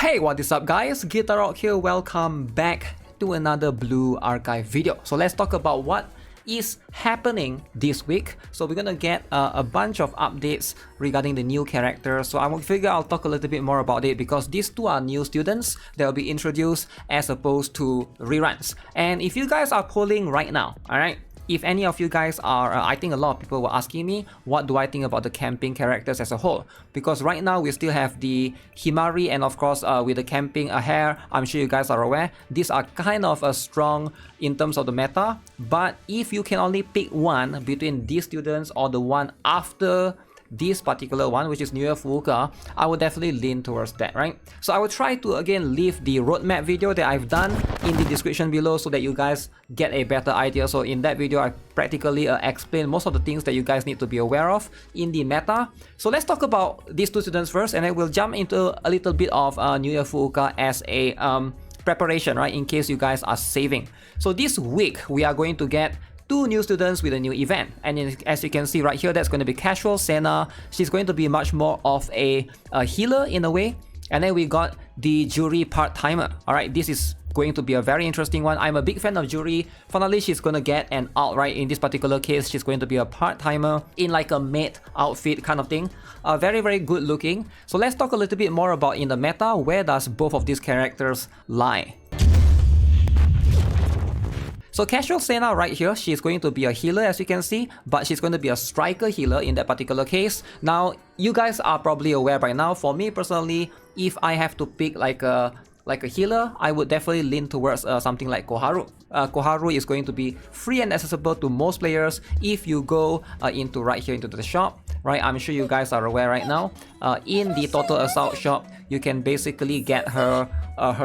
Hey, what is up guys? Guitar Rock here, welcome back to another Blue Archive video. So let's talk about what is happening this week. So we're gonna get a bunch of updates regarding the new characters. So I figure I'll talk a little bit more about it because these two are new students that will be introduced as opposed to reruns. And if you guys are polling right now, alright, if any of you guys are, I think a lot of people were asking me, what do I think about the camping characters as a whole? Because right now we still have the Himari and of course with the camping hair, I'm sure you guys are aware, these are kind of strong in terms of the meta. But if you can only pick one between these students or the one after this particular one, which is Year Fuuka, I would definitely lean towards that, right? So I will try to again leave the roadmap video that I've done in the description below so that you guys get a better idea. So in that video, I practically explain most of the things that you guys need to be aware of in the meta. So let's talk about these two students first, and then we'll jump into a little bit of Year Fuuka as a preparation, right? In case you guys are saving. So this week, we are going to get two new students with a new event, and as you can see right here, that's going to be casual Sena. She's going to be much more of a healer in a way. And then we got the Juri part-timer. Alright, this is going to be a very interesting one. I'm a big fan of Juri. Finally, she's going to get an out, right? In this particular case, she's going to be a part-timer in like a maid outfit kind of thing. Very, very good looking. So let's talk a little bit more about in the meta, where does both of these characters lie? So casual Sena right here, she's going to be a healer as you can see, but she's going to be a striker healer in that particular case. Now, you guys are probably aware by now, for me personally, if I have to pick like a healer, I would definitely lean towards something like Koharu. Koharu is going to be free and accessible to most players if you go into right here into the shop, right? I'm sure you guys are aware right now. In the Total Assault shop, you can basically get her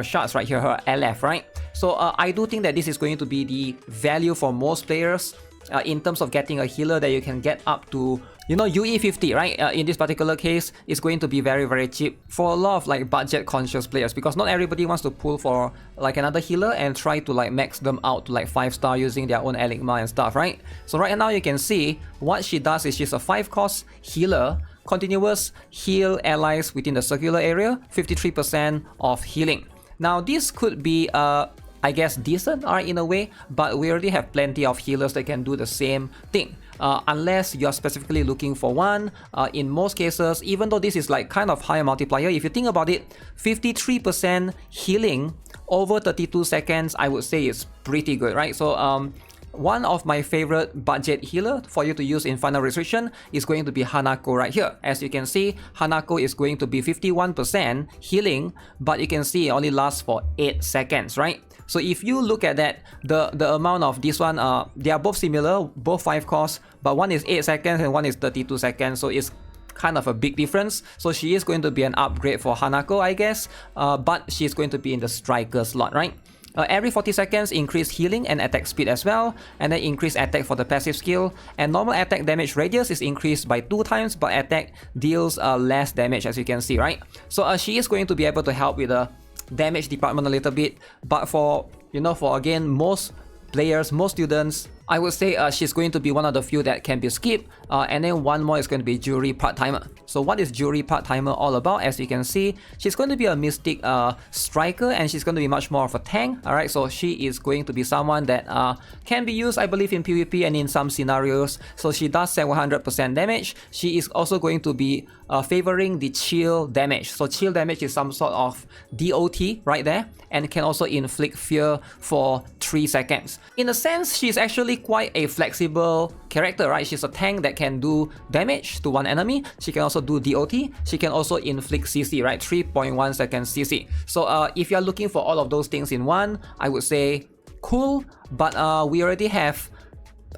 shots right here, her LF, right? So I do think that this is going to be the value for most players in terms of getting a healer that you can get up to, you know, UE 50, right? In this particular case, it's going to be very, very cheap for a lot of like budget conscious players, because not everybody wants to pull for like another healer and try to like max them out to like 5-star using their own Enigma and stuff, right? So right now you can see what she does is she's a 5-cost healer, continuous heal allies within the circular area, 53% of healing. Now this could be I guess decent, alright, in a way, but we already have plenty of healers that can do the same thing. Unless you're specifically looking for one, in most cases, even though this is like kind of high multiplier, if you think about it, 53% healing over 32 seconds, I would say is pretty good, right? So one of my favorite budget healer for you to use in Final Restriction is going to be Hanako right here. As you can see, Hanako is going to be 51% healing, but you can see it only lasts for 8 seconds, right? So if you look at that, the amount of this one, they are both similar, both 5 costs, but one is 8 seconds and one is 32 seconds, so it's kind of a big difference. So she is going to be an upgrade for Hanako, I guess, but she's going to be in the striker slot, right? Every 40 seconds, increase healing and attack speed as well, and then increase attack for the passive skill, and normal attack damage radius is increased by 2 times, but attack deals less damage, as you can see, right? So she is going to be able to help with the damage department a little bit, but for, you know, for again most players, most students, I would say she's going to be one of the few that can be skipped, and then one more is going to be Juri part-timer. So what is Juri part-timer all about? As you can see, she's going to be a mystic striker, and she's going to be much more of a tank, alright? So she is going to be someone that can be used, I believe, in PvP and in some scenarios. So she does 700% damage. She is also going to be favoring the chill damage. So chill damage is some sort of DOT right there, and can also inflict fear for 3 seconds. In a sense, she's actually quite a flexible character, right? She's a tank that can do damage to one enemy. She can also do DOT. She can also inflict CC, right? 3.1 seconds CC. So if you're looking for all of those things in one, I would say cool, but we already have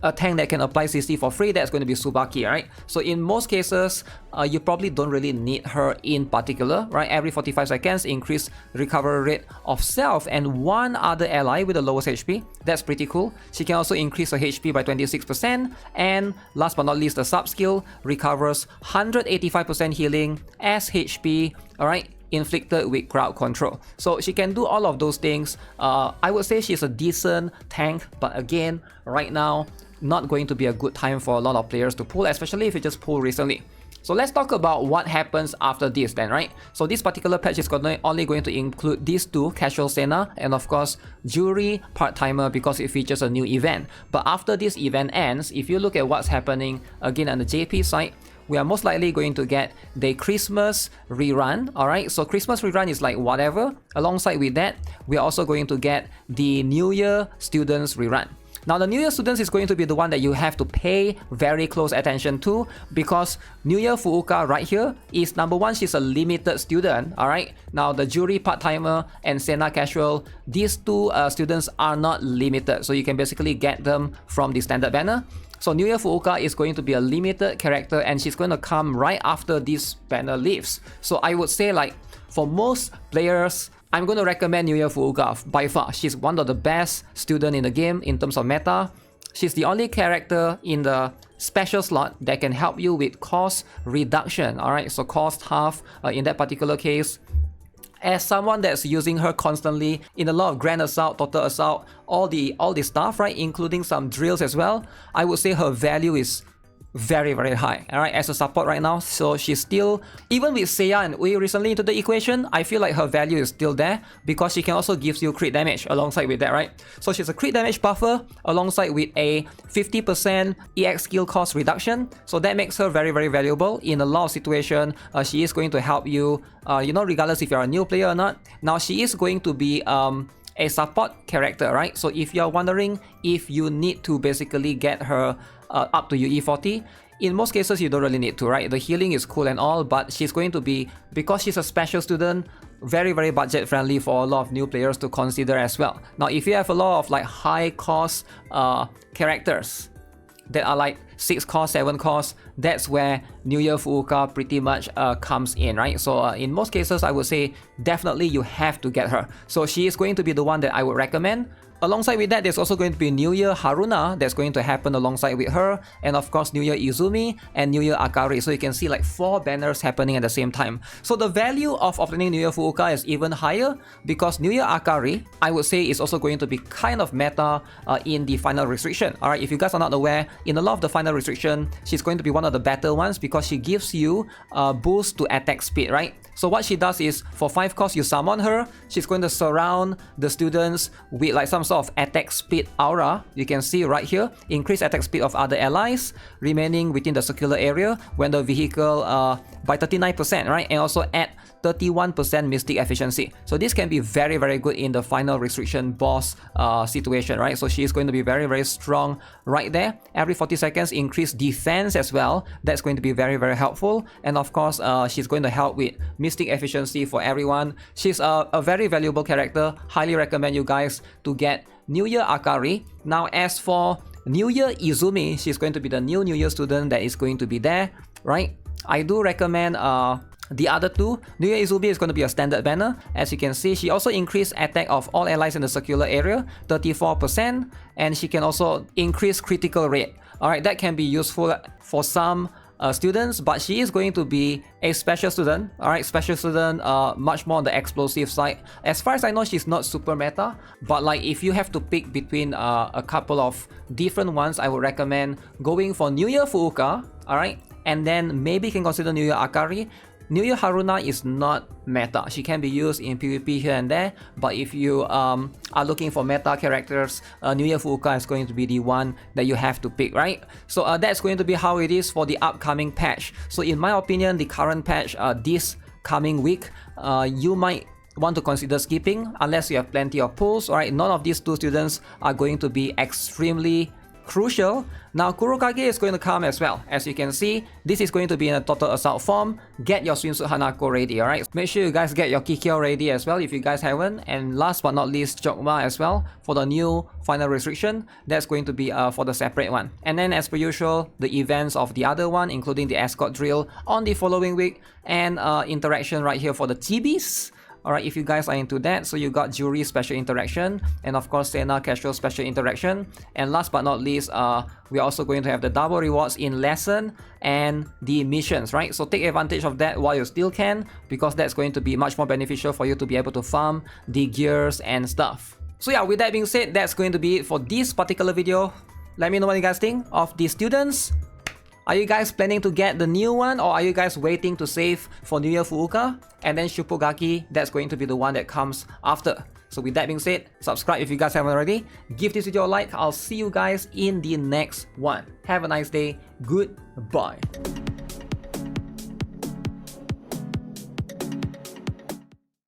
a tank that can apply CC for free. That's going to be Tsubaki, right? So in most cases, you probably don't really need her in particular, right? Every 45 seconds, increase recovery rate of self and one other ally with the lowest HP. That's pretty cool. She can also increase her HP by 26%, and last but not least, the sub skill recovers 185% healing as HP, alright, inflicted with crowd control. So she can do all of those things. I would say she's a decent tank, but again, right now, not going to be a good time for a lot of players to pull, especially if you just pull recently. So let's talk about what happens after this then, right? So this particular patch is only going to include these two, Casual Sena and of course Juri Part-Timer, because it features a new event. But after this event ends, if you look at what's happening again on the JP side, we are most likely going to get the Christmas rerun, alright? So Christmas rerun is like whatever. Alongside with that, we are also going to get the New Year Students rerun. Now the New Year Students is going to be the one that you have to pay very close attention to, because New Year Fuuka right here is number one, she's a limited student, alright? Now the Juri Part-Timer and Sena Casual, these two students are not limited, so you can basically get them from the standard banner. So New Year Fuuka is going to be a limited character and she's going to come right after this banner leaves. So I would say, like, for most players, I'm going to recommend New Year Fuuka by far. She's one of the best students in the game in terms of meta. She's the only character in the special slot that can help you with cost reduction, alright? So cost half in that particular case. As someone that's using her constantly in a lot of Grand Assault, Total Assault, all the stuff, right, including some drills as well, I would say her value is very, very high, alright, as a support right now. So she's still, even with Seiya and Ui recently into the equation, I feel like her value is still there because she can also give you crit damage alongside with that, right? So she's a crit damage buffer alongside with a 50% EX skill cost reduction. So that makes her very, very valuable in a lot of situations. She is going to help you, you know, regardless if you're a new player or not. Now she is going to be a support character, right? So if you're wondering if you need to basically get her up to UE40, in most cases you don't really need to, right? The healing is cool and all, but she's going to be, because she's a special student, very, very budget friendly for a lot of new players to consider as well. Now if you have a lot of like high cost characters that are like 6 cost, 7 cost, that's where New Year Fuuka pretty much comes in, right? So in most cases, I would say definitely you have to get her. So she is going to be the one that I would recommend. Alongside with that, there's also going to be New Year Haruna that's going to happen alongside with her, and of course New Year Izumi and New Year Akari. So you can see like 4 banners happening at the same time. So the value of obtaining New Year Fuuka is even higher because New Year Akari, I would say, is also going to be kind of meta in the final restriction. Alright, if you guys are not aware, in a lot of the final restriction, she's going to be one of the better ones because she gives you a boost to attack speed, right? So what she does is, for 5 cost, you summon her, she's going to surround the students with like some sort of attack speed aura. You can see right here, increase attack speed of other allies remaining within the circular area when the vehicle by 39%, right? And also add 31% mystic efficiency. So this can be very, very good in the final restriction boss situation, right? So she is going to be very, very strong right there. Every 40 seconds, increase defense as well. That's going to be very, very helpful. And of course, she's going to help with mystic efficiency for everyone. She's a very valuable character. Highly recommend you guys to get New Year Akari. Now, as for New Year Izumi, she's going to be the new New Year student that is going to be there, right? I do recommend the other two. New Year Izumi is going to be a standard banner. As you can see, she also increased attack of all allies in the circular area, 34%, and she can also increase critical rate. Alright, that can be useful for some students, but she is going to be a special student. Alright, special student, much more on the explosive side. As far as I know, she's not super meta, but like if you have to pick between a couple of different ones, I would recommend going for New Year Fuuka, alright, and then maybe you can consider New Year Akari. New Year Haruna is not meta. She can be used in PvP here and there, but if you are looking for meta characters, New Year Fuuka is going to be the one that you have to pick, right? So that's going to be how it is for the upcoming patch. So in my opinion, the current patch this coming week, you might want to consider skipping unless you have plenty of pulls. Alright, none of these two students are going to be extremely crucial. Now Kurokage is going to come as well. As you can see, this is going to be in a total assault form. Get your swimsuit Hanako ready, alright? Make sure you guys get your Kikyo ready as well if you guys haven't. And last but not least, Jokma as well for the new final restriction. That's going to be for the separate one. And then as per usual, the events of the other one, including the escort drill on the following week, and interaction right here for the TBs. Alright, if you guys are into that, so you got Juri special interaction, and of course Sena casual special interaction, and last but not least, we're also going to have the double rewards in lesson and the missions, right? So take advantage of that while you still can, because that's going to be much more beneficial for you to be able to farm the gears and stuff. So yeah, with that being said, that's going to be it for this particular video. Let me know what you guys think of the students. Are you guys planning to get the new one, or are you guys waiting to save for New Year Fuuka? And then Shupugaki, that's going to be the one that comes after. So with that being said, subscribe if you guys haven't already. Give this video a like. I'll see you guys in the next one. Have a nice day. Goodbye.